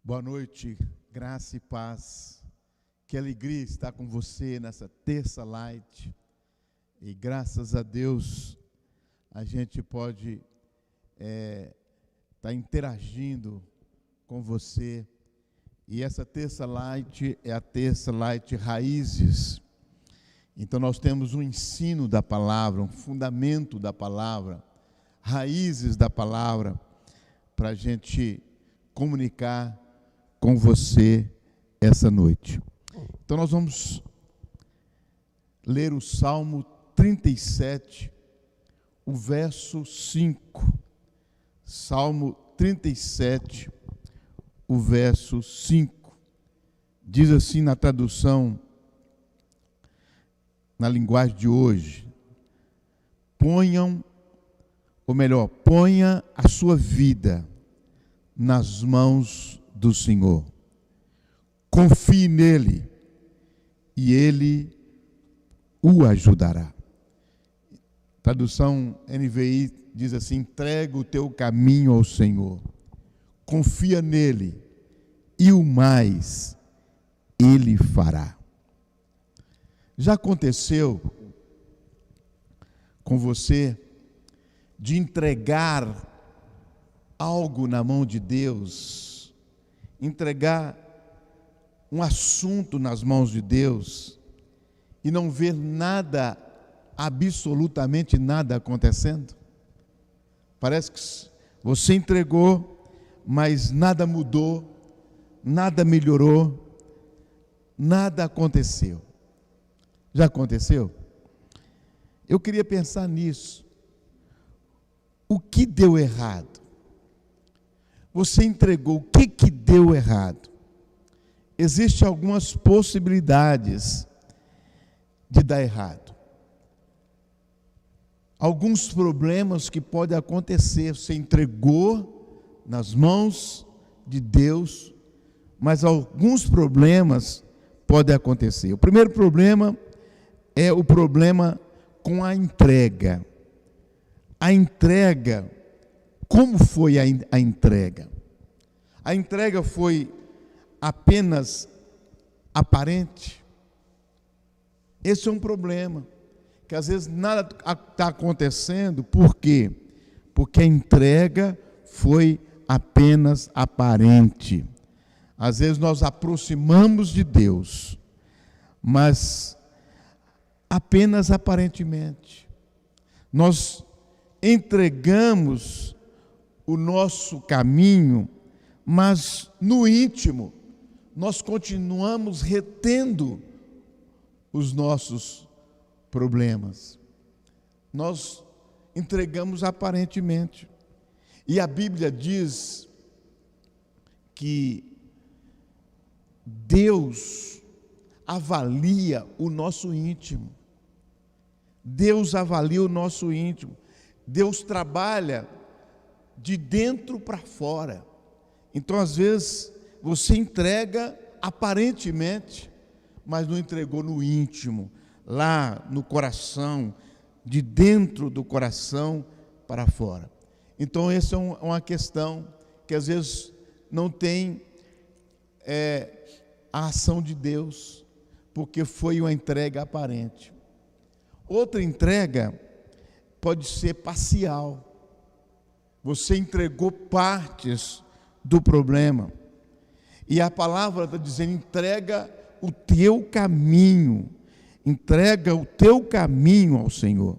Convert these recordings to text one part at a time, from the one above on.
Boa noite, graça e paz. Que alegria estar com você nessa terça light. E graças a Deus a gente pode estar interagindo com você. E essa terça light é a terça light Raízes. Então nós temos um ensino da palavra, um fundamento da palavra, raízes da palavra, para a gente comunicar com você essa noite. Então nós vamos ler o Salmo 37, o verso 5. Salmo 37, o verso 5. Diz assim na tradução, na linguagem de hoje: ponha a sua vida nas mãos do Senhor. Confie nele e ele o ajudará. Tradução NVI diz assim: entrega o teu caminho ao Senhor. Confia nele e o mais ele fará. Já aconteceu com você de entregar algo na mão de Deus, entregar um assunto nas mãos de Deus e não ver nada, absolutamente nada acontecendo? Parece que você entregou, mas nada mudou, nada melhorou, nada aconteceu. Já aconteceu? Eu queria pensar nisso. O que deu errado? Você entregou, o que deu errado? Existem algumas possibilidades de dar errado. Alguns problemas que podem acontecer. Você entregou nas mãos de Deus, mas alguns problemas podem acontecer. O primeiro problema é o problema com a entrega. A entrega, como foi a entrega? A entrega foi apenas aparente? Esse é um problema, que às vezes nada está acontecendo. Por quê? Porque a entrega foi apenas aparente. Às vezes nós aproximamos de Deus, mas apenas aparentemente. Nós entregamos o nosso caminho, mas no íntimo nós continuamos retendo os nossos problemas. Nós entregamos aparentemente. E a Bíblia diz que Deus avalia o nosso íntimo. Deus avalia o nosso íntimo. Deus trabalha de dentro para fora. Então, às vezes, você entrega aparentemente, mas não entregou no íntimo, lá no coração, de dentro do coração para fora. Então, essa é uma questão que às vezes não tem a ação de Deus, porque foi uma entrega aparente. Outra entrega pode ser parcial. Você entregou partes do problema. E a palavra está dizendo: entrega o teu caminho. Entrega o teu caminho ao Senhor.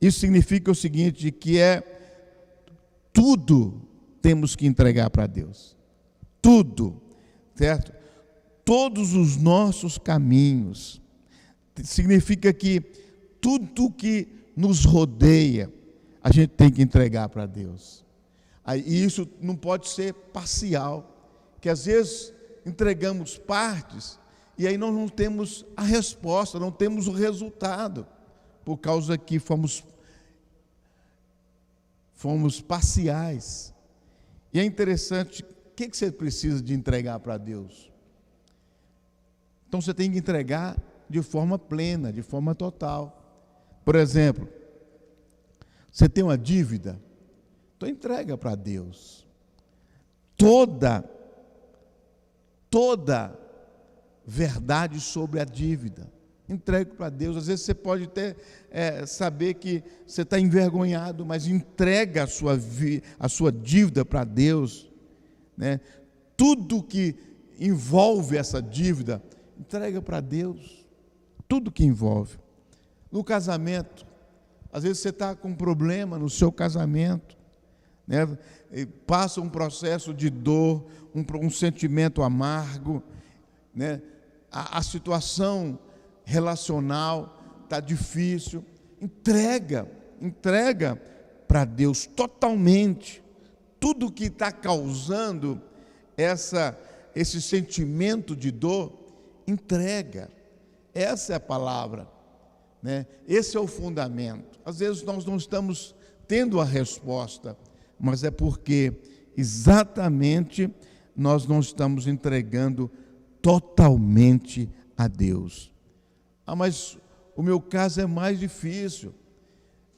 Isso significa o seguinte, que tudo temos que entregar para Deus. Tudo, certo? Todos os nossos caminhos. Significa que tudo que nos rodeia, a gente tem que entregar para Deus. E isso não pode ser parcial, que às vezes entregamos partes e aí nós não temos a resposta, não temos o resultado, por causa que fomos parciais. E é interessante, o que você precisa de entregar para Deus? Então você tem que entregar de forma plena, de forma total. Por exemplo, você tem uma dívida, então entrega para Deus. Toda toda verdade sobre a dívida. Entregue para Deus. Às vezes você pode até saber que você está envergonhado, mas entrega a sua dívida para Deus, né? Tudo que envolve essa dívida, entrega para Deus. Tudo que envolve. No casamento, às vezes você está com um problema no seu casamento, né? Passa um processo de dor, um sentimento amargo, né? A situação relacional está difícil. Entrega para Deus totalmente tudo que está causando esse sentimento de dor. Entrega. Essa é a palavra, né? Esse é o fundamento. Às vezes nós não estamos tendo a resposta, mas é porque exatamente nós não estamos entregando totalmente a Deus. Mas o meu caso é mais difícil.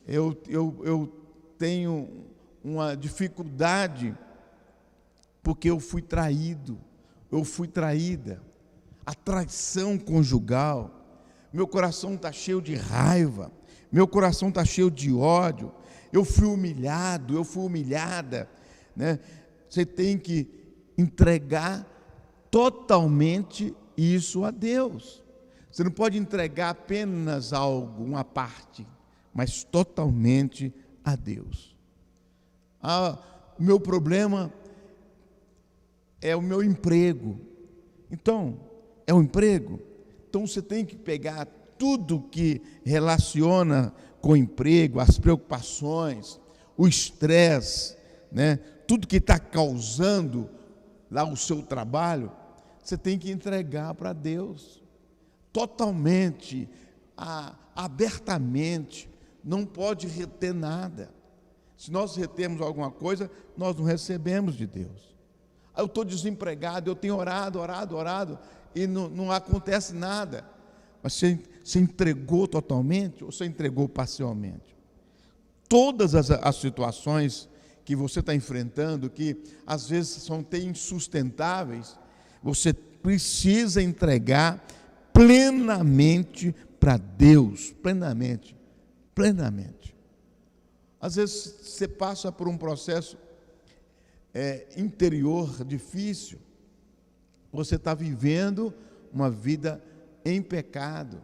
Eu tenho uma dificuldade porque eu fui traído, eu fui traída. A traição conjugal, meu coração está cheio de raiva, meu coração está cheio de ódio, eu fui humilhado, eu fui humilhada, né? Você tem que entregar totalmente isso a Deus. Você não pode entregar apenas algo, uma parte, mas totalmente a Deus. O meu problema é o meu emprego. Então, é o emprego. Então você tem que pegar tudo que relaciona com o emprego, as preocupações, o estresse, né? Tudo que está causando lá o seu trabalho, você tem que entregar para Deus, totalmente, abertamente, não pode reter nada. Se nós retemos alguma coisa, nós não recebemos de Deus. Eu estou desempregado, eu tenho orado, e não acontece nada. Mas você entregou totalmente ou você entregou parcialmente? Todas as situações que você está enfrentando, que às vezes são até insustentáveis, você precisa entregar plenamente para Deus, plenamente. Às vezes você passa por um processo interior difícil, você está vivendo uma vida em pecado,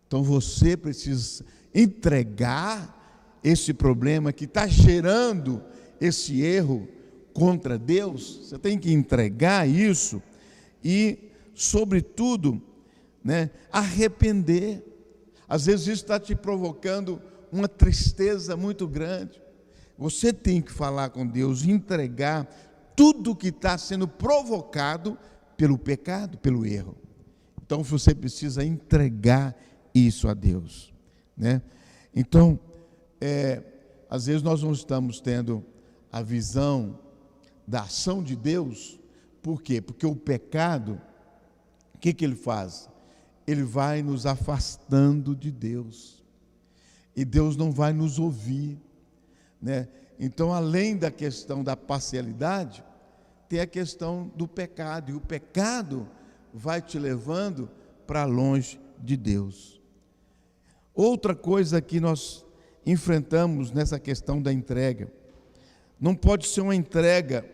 então você precisa entregar esse problema que está gerando esse erro contra Deus. Você tem que entregar isso e, sobretudo, né, arrepender. Às vezes isso está te provocando uma tristeza muito grande. Você tem que falar com Deus, entregar tudo que está sendo provocado pelo pecado, pelo erro. Então você precisa entregar isso a Deus, né? Então, às vezes nós não estamos tendo a visão da ação de Deus. Por quê? Porque o pecado, o que ele faz? Ele vai nos afastando de Deus, e Deus não vai nos ouvir, né? Então, além da questão da parcialidade, tem a questão do pecado, e o pecado vai te levando para longe de Deus. Outra coisa que nós enfrentamos nessa questão da entrega, não pode ser uma entrega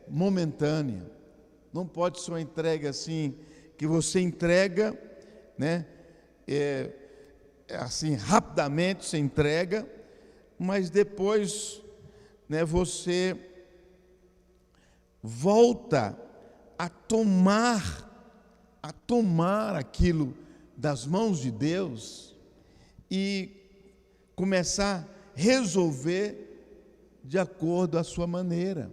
momentânea, não pode ser uma entrega assim, que você entrega, né, assim, rapidamente você entrega, mas depois, né, você volta a tomar aquilo das mãos de Deus e começar a resolver de acordo à sua maneira.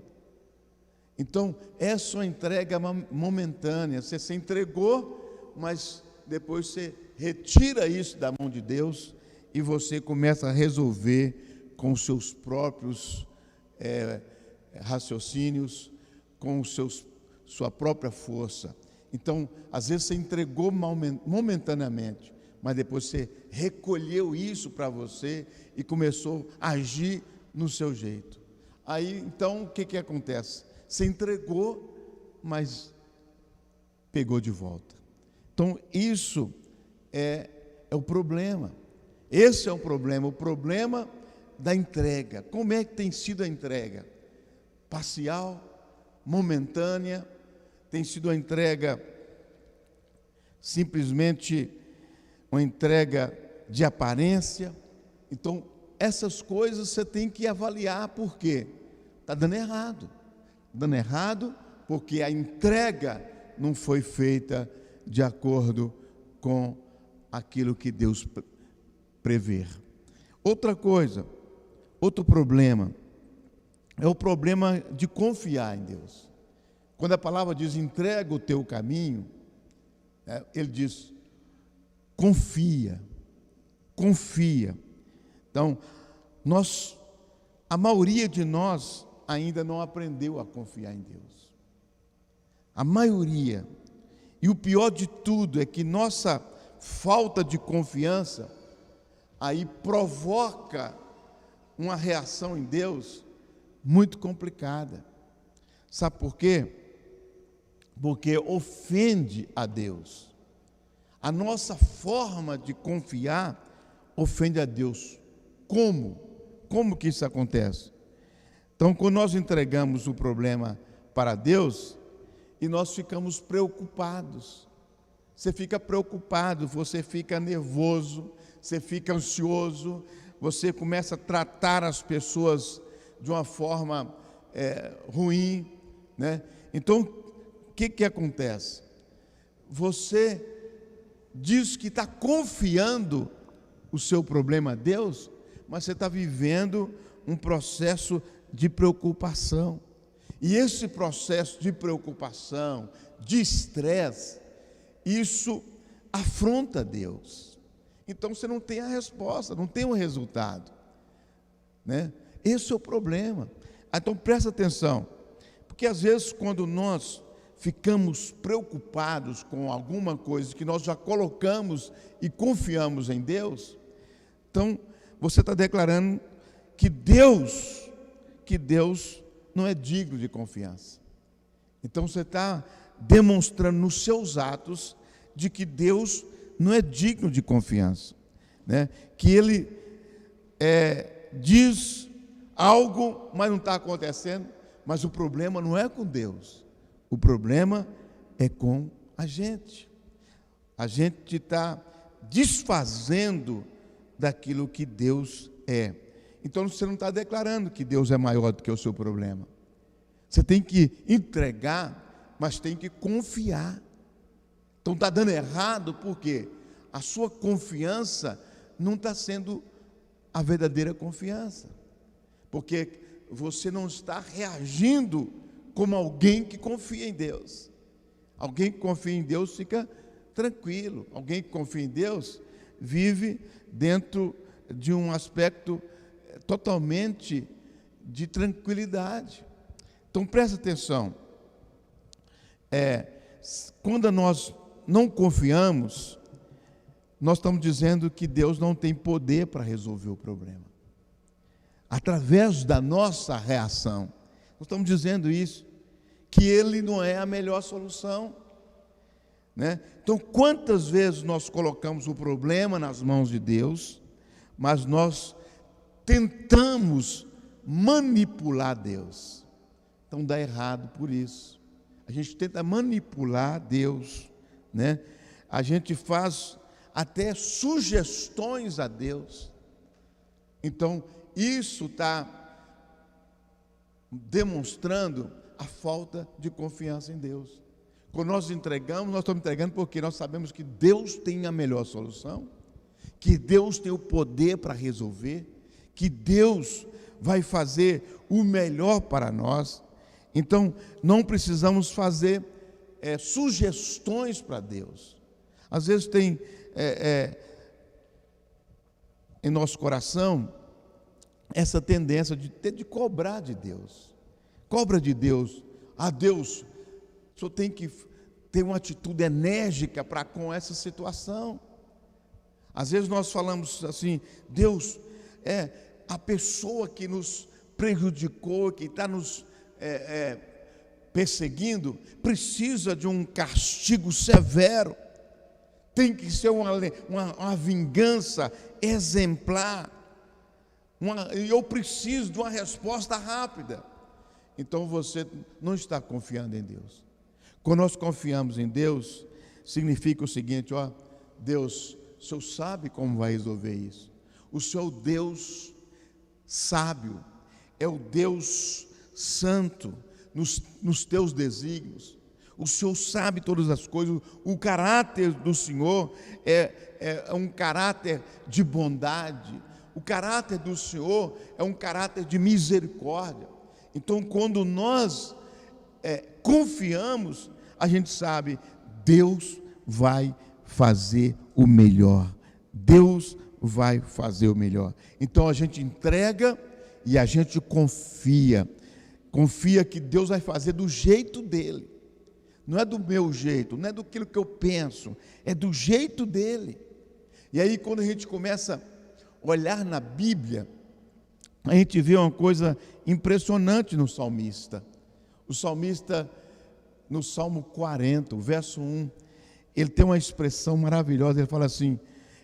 Então, é sua entrega momentânea, você se entregou, mas depois você retira isso da mão de Deus e você começa a resolver com os seus próprios raciocínios, com sua própria força. Então, às vezes você entregou momentaneamente, mas depois você recolheu isso para você e começou a agir no seu jeito. Aí, então, o que acontece? Você entregou, mas pegou de volta. Então, isso é o problema. Esse é o problema da entrega. Como é que tem sido a entrega? Parcial, momentânea, tem sido a entrega simplesmente uma entrega de aparência. Então, essas coisas você tem que avaliar. Por quê? Está dando errado. Dando errado porque a entrega não foi feita de acordo com aquilo que Deus prevê. Outra coisa, outro problema, é o problema de confiar em Deus. Quando a palavra diz entrega o teu caminho, ele diz confia. Então, a maioria de nós ainda não aprendeu a confiar em Deus. A maioria. E o pior de tudo é que nossa falta de confiança aí provoca uma reação em Deus muito complicada. Sabe por quê? Porque ofende a Deus. A nossa forma de confiar ofende a Deus. Como? Como que isso acontece? Então, quando nós entregamos o problema para Deus e nós ficamos preocupados, você fica preocupado, você fica nervoso, você fica ansioso, você começa a tratar as pessoas de uma forma ruim, né? Então, o que acontece? Você diz que está confiando o seu problema a Deus, mas você está vivendo um processo de preocupação. E esse processo de preocupação, de estresse, isso afronta Deus. Então você não tem a resposta, não tem o resultado, né? Esse é o problema. Então presta atenção, porque às vezes quando nós ficamos preocupados com alguma coisa que nós já colocamos e confiamos em Deus, então você está declarando que Deus não é digno de confiança. Então você está demonstrando nos seus atos de que Deus não é digno de confiança, né? Que Ele diz algo, mas não está acontecendo. Mas o problema não é com Deus, o problema é com a gente. A gente está desfazendo daquilo que Deus é. Então você não está declarando que Deus é maior do que o seu problema. Você tem que entregar, mas tem que confiar. Então está dando errado porque a sua confiança não está sendo a verdadeira confiança. Porque você não está reagindo como alguém que confia em Deus. Alguém que confia em Deus fica tranquilo. Alguém que confia em Deus vive dentro de um aspecto totalmente de tranquilidade. Então presta atenção. Quando nós não confiamos, nós estamos dizendo que Deus não tem poder para resolver o problema. Através da nossa reação, nós estamos dizendo isso, que Ele não é a melhor solução, né? Então, quantas vezes nós colocamos o problema nas mãos de Deus, mas nós tentamos manipular Deus. Então dá errado por isso. A gente tenta manipular Deus, né? A gente faz até sugestões a Deus. Então, isso está demonstrando a falta de confiança em Deus. Quando nós entregamos, nós estamos entregando porque nós sabemos que Deus tem a melhor solução, que Deus tem o poder para resolver, que Deus vai fazer o melhor para nós. Então, não precisamos fazer sugestões para Deus. Às vezes tem em nosso coração essa tendência de cobrar de Deus. Cobra de Deus. Deus, o senhor tem que ter uma atitude enérgica para com essa situação. Às vezes nós falamos assim: Deus, a pessoa que nos prejudicou, que está nos perseguindo, precisa de um castigo severo. Tem que ser uma vingança exemplar. Eu preciso de uma resposta rápida. Então você não está confiando em Deus. Quando nós confiamos em Deus, significa o seguinte: Deus, o Senhor sabe como vai resolver isso. O Senhor é o Deus sábio, é o Deus santo nos teus desígnios. O Senhor sabe todas as coisas. O caráter do Senhor é um caráter de bondade. O caráter do Senhor é um caráter de misericórdia. Então, quando nós confiamos, a gente sabe, Deus vai fazer o melhor. Deus vai fazer o melhor. Então a gente entrega e a gente confia. Confia que Deus vai fazer do jeito dele. Não é do meu jeito, não é daquilo que eu penso, é do jeito dele. E aí, quando a gente começa a olhar na Bíblia, a gente vê uma coisa impressionante no salmista. O salmista, no Salmo 40, o verso 1, ele tem uma expressão maravilhosa. Ele fala assim: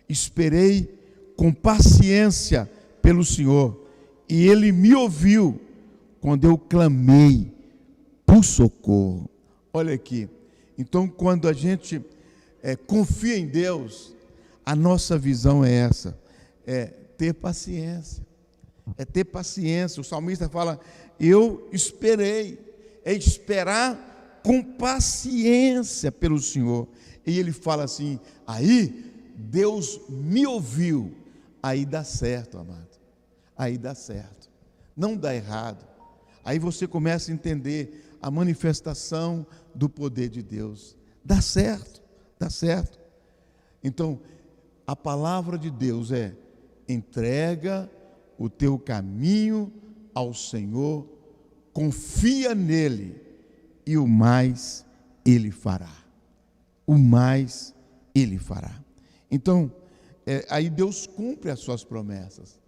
esperei com paciência pelo Senhor, e Ele me ouviu quando eu clamei por socorro. Olha aqui, então quando a gente confia em Deus, a nossa visão é essa, é ter paciência, ter paciência. O salmista fala: eu esperei, é esperar com paciência pelo Senhor. E ele fala assim: aí Deus me ouviu. Aí dá certo, amado, aí dá certo, não dá errado. Aí você começa a entender a manifestação do poder de Deus. Dá certo, dá certo. Então, a palavra de Deus é: entrega o teu caminho ao Senhor, confia nele, e o mais Ele fará. O mais Ele fará. Então, aí Deus cumpre as suas promessas.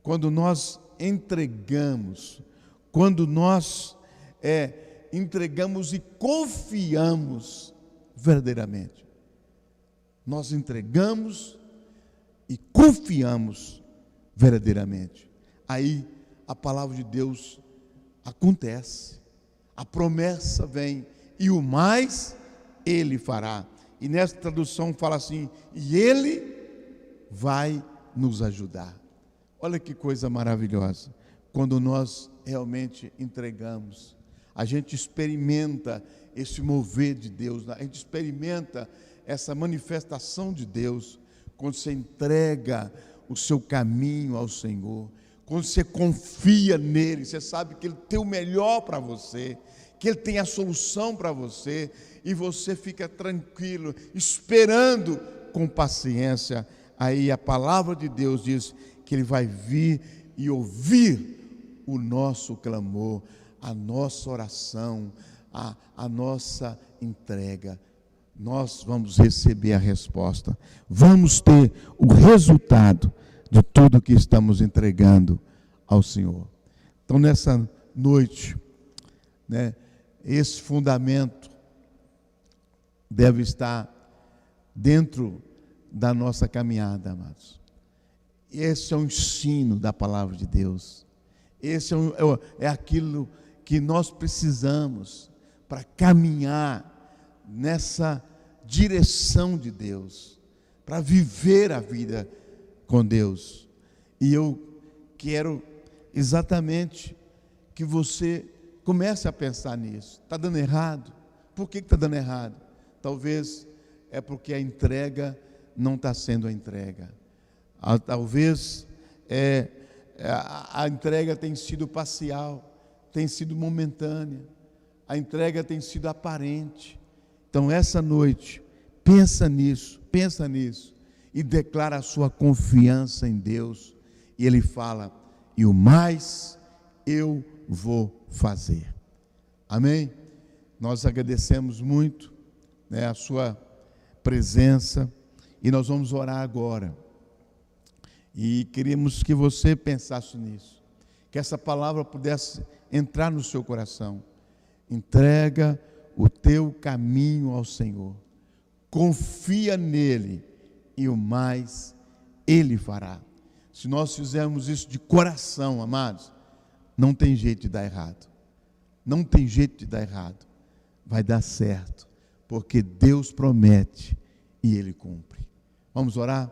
Quando nós entregamos, quando nós entregamos e confiamos verdadeiramente. Nós entregamos e confiamos verdadeiramente. Aí a palavra de Deus acontece. A promessa vem, e o mais Ele fará. E nessa tradução fala assim: e Ele vai nos ajudar. Olha que coisa maravilhosa. Quando nós realmente entregamos, a gente experimenta esse mover de Deus, a gente experimenta essa manifestação de Deus. Quando você entrega o seu caminho ao Senhor, quando você confia nele, você sabe que Ele tem o melhor para você, que Ele tem a solução para você, e você fica tranquilo, esperando com paciência. Aí a palavra de Deus diz que Ele vai vir e ouvir o nosso clamor, a nossa oração, a nossa entrega. Nós vamos receber a resposta, vamos ter o resultado de tudo que estamos entregando ao Senhor. Então, nessa noite, esse fundamento deve estar dentro da nossa caminhada, amados. Esse é o ensino da palavra de Deus. Esse é aquilo que nós precisamos para caminhar nessa direção de Deus, para viver a vida com Deus. E eu quero exatamente que você comece a pensar nisso. Está dando errado? Por que está dando errado? Talvez é porque a entrega não está sendo a entrega. Talvez a entrega tem sido parcial, tem sido momentânea, a entrega tem sido aparente. Então, essa noite, pensa nisso, e declara a sua confiança em Deus. E Ele fala: e o mais eu vou fazer. Amém? Nós agradecemos muito a sua presença, e nós vamos orar agora. E queríamos que você pensasse nisso, que essa palavra pudesse entrar no seu coração, Entrega o teu caminho ao Senhor. Confia nele e o mais Ele fará. Se nós fizermos isso de coração, amados, não tem jeito de dar errado. Não tem jeito de dar errado. Vai dar certo, porque Deus promete e Ele cumpre. Vamos orar?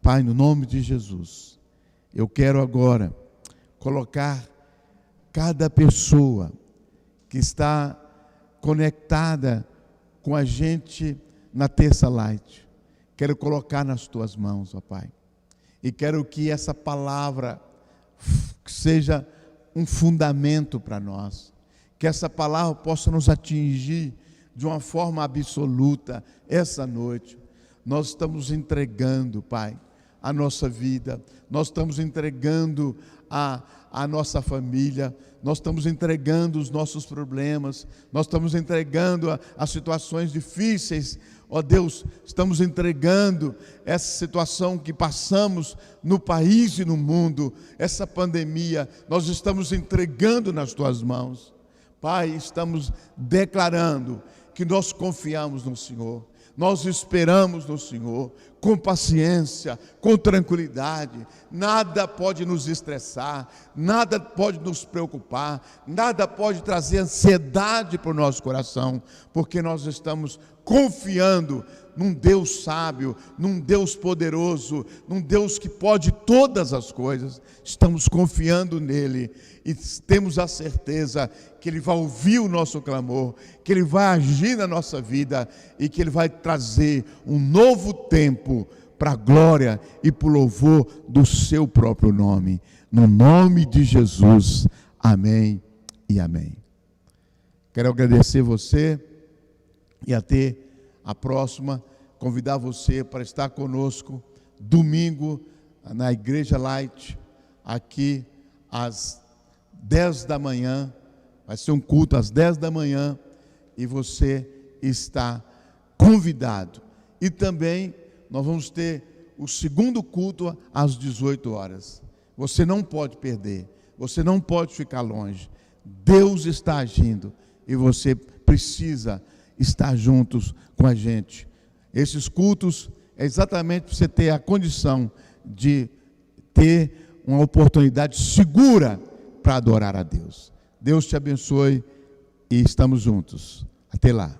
Pai, no nome de Jesus, eu quero agora colocar cada pessoa que está conectada com a gente na Terça Light. Quero colocar nas tuas mãos, ó Pai. E quero que essa palavra seja um fundamento para nós. Que essa palavra possa nos atingir de uma forma absoluta essa noite. Nós estamos entregando, Pai, a nossa vida. Nós estamos entregando a nossa família. Nós estamos entregando os nossos problemas. Nós estamos entregando as situações difíceis. Ó Deus, estamos entregando essa situação que passamos no país e no mundo, essa pandemia, nós estamos entregando nas tuas mãos. Pai, estamos declarando que nós confiamos no Senhor, nós esperamos no Senhor, com paciência, com tranquilidade. Nada pode nos estressar, nada pode nos preocupar, nada pode trazer ansiedade para o nosso coração, porque nós estamos confiando num Deus sábio, num Deus poderoso, num Deus que pode todas as coisas. Estamos confiando nele e temos a certeza que Ele vai ouvir o nosso clamor, que Ele vai agir na nossa vida e que Ele vai trazer um novo tempo para a glória e para o louvor do seu próprio nome. No nome de Jesus, amém e amém. Quero agradecer você e até a próxima, convidar você para estar conosco domingo na Igreja Light, aqui às 10 da manhã, vai ser um culto às 10 da manhã e você está convidado. E também nós vamos ter o segundo culto às 18 horas. Você não pode perder, você não pode ficar longe. Deus está agindo e você precisa estar juntos com a gente. Esses cultos é exatamente para você ter a condição de ter uma oportunidade segura para adorar a Deus. Deus te abençoe e estamos juntos. Até lá.